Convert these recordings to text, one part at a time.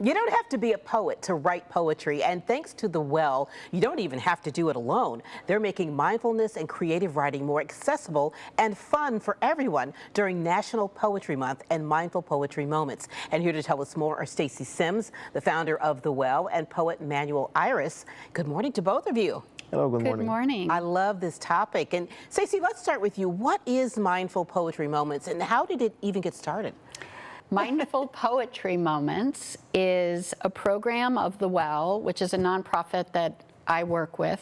You don't have to be a poet to write poetry, and thanks to The Well, you don't even have to do it alone. They're making mindfulness and creative writing more accessible and fun for everyone during National Poetry Month and Mindful Poetry Moments. And here to tell us more are Stacy Sims, the founder of The Well, and poet Manuel Iris. Good morning to both of you. Hello, good morning. Good morning. I love this topic. And Stacy, let's start with you. What is Mindful Poetry Moments, and how did it even get started? Mindful Poetry Moments is a program of The Well, which is a nonprofit that I work with.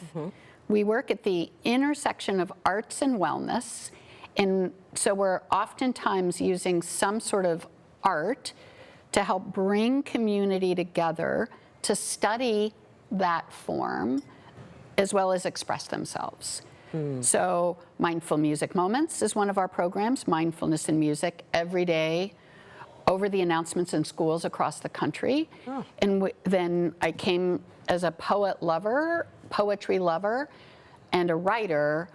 We work at the intersection of arts and wellness, and so we're oftentimes using some sort of art to help bring community together to study that form as well as express themselves. So Mindful Music Moments is one of our programs, mindfulness in music every day, over the announcements in schools across the country. And then I came as a poetry lover, and a writer.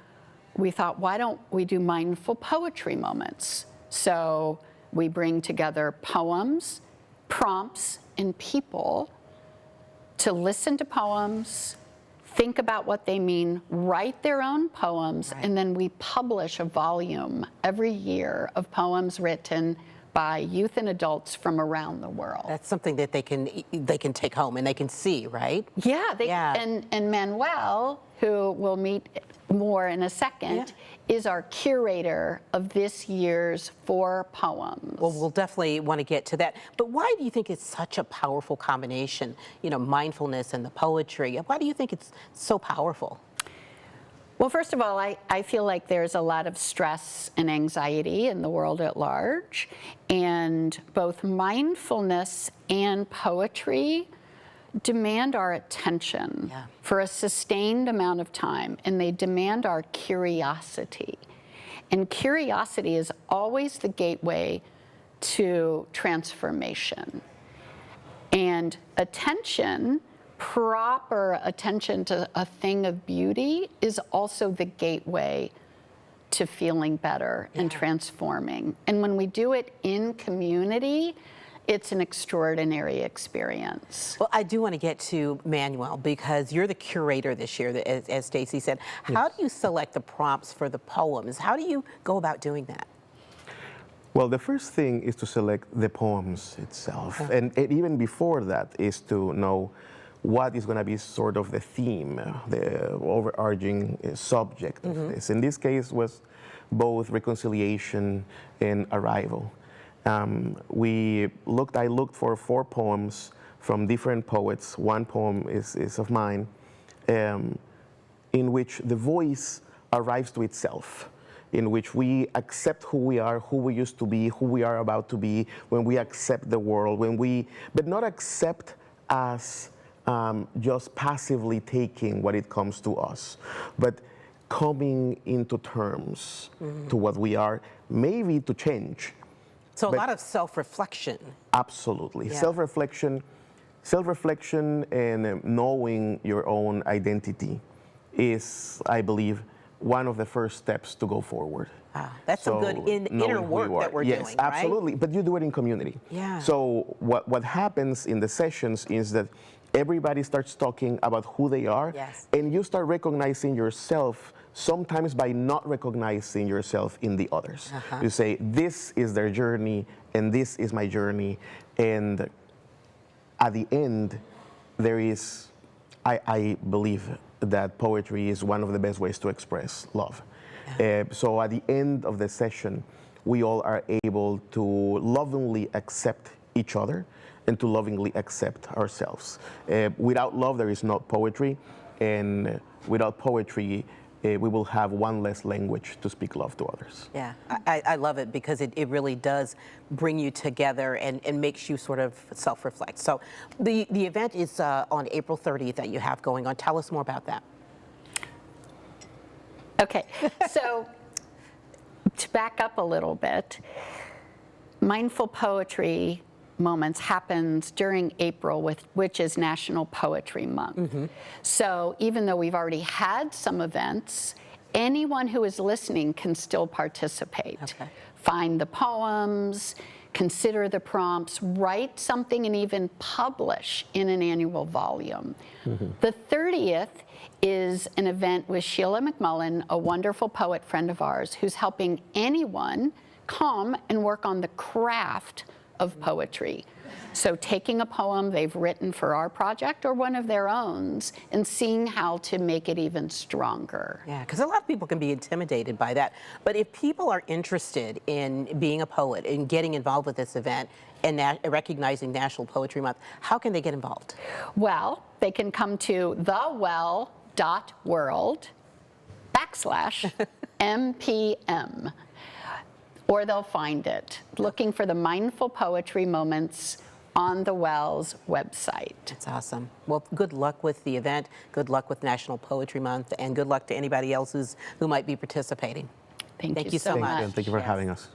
We thought, why don't we do mindful poetry moments? So we bring together poems, prompts, and people to listen to poems, think about what they mean, write their own poems, and then we publish a volume every year of poems written by youth and adults from around the world. That's something that they can take home and they can see, right? Yeah, and Manuel, who we'll meet more in a second, is our curator of this year's 4 poems. Well, we'll definitely want to get to that. But why do you think it's such a powerful combination, you know, mindfulness and the poetry? Why do you think it's so powerful? Well, first of all, I feel like there's a lot of stress and anxiety in the world at large, and both mindfulness and poetry demand our attention for a sustained amount of time, and they demand our curiosity. And curiosity is always the gateway to transformation. And attention, proper attention to a thing of beauty, is also the gateway to feeling better and transforming. And when we do it in community, it's an extraordinary experience. Well, I do want to get to Manuel because you're the curator this year, as Stacy said. How do you select the prompts for the poems? How do you go about doing that? Well, the first thing is to select the poems itself. And even before that is to know what is going to be sort of the theme, the overarching subject of this. In this case was both reconciliation and arrival. I looked for 4 poems from different poets. One poem is of mine, in which the voice arrives to itself, in which we accept who we are, who we used to be, who we are about to be, when we accept the world, but not accept as just passively taking what it comes to us, but coming into terms to what we are, maybe to change. So a lot of self-reflection. Absolutely. Self-reflection and knowing your own identity is, I believe, one of the first steps to go forward. That's some good inner work that we're doing, Yes, absolutely. Right? But you do it in community. So what happens in the sessions is that everybody starts talking about who they are, and you start recognizing yourself sometimes by not recognizing yourself in the others. You say, this is their journey, and this is my journey. And at the end, there is, I believe that poetry is one of the best ways to express love. So at the end of the session, we all are able to lovingly accept each other and to lovingly accept ourselves. Without love, there is not poetry, and without poetry, we will have one less language to speak love to others. Yeah, I love it because it really does bring you together and makes you sort of self-reflect. So the event is on April 30th that you have going on. Tell us more about that. Okay, so to back up a little bit, Mindful Poetry Moments happens during April, which is National Poetry Month. So even though we've already had some events, anyone who is listening can still participate. Find the poems, consider the prompts, write something, and even publish in an annual volume. The 30th is an event with Sheila McMullen, a wonderful poet friend of ours, who's helping anyone come and work on the craft of poetry. So taking a poem they've written for our project or one of their own and seeing how to make it even stronger. Yeah, because a lot of people can be intimidated by that. But if people are interested in being a poet and getting involved with this event and recognizing National Poetry Month, how can they get involved? Well, they can come to thewell.world/MPM, or they'll find it looking for the Mindful Poetry Moments on the Well's website. That's awesome. Well, good luck with the event. Good luck with National Poetry Month, and good luck to anybody else who might be participating. Thank you you so so much. much. Thank you for Yes. having us.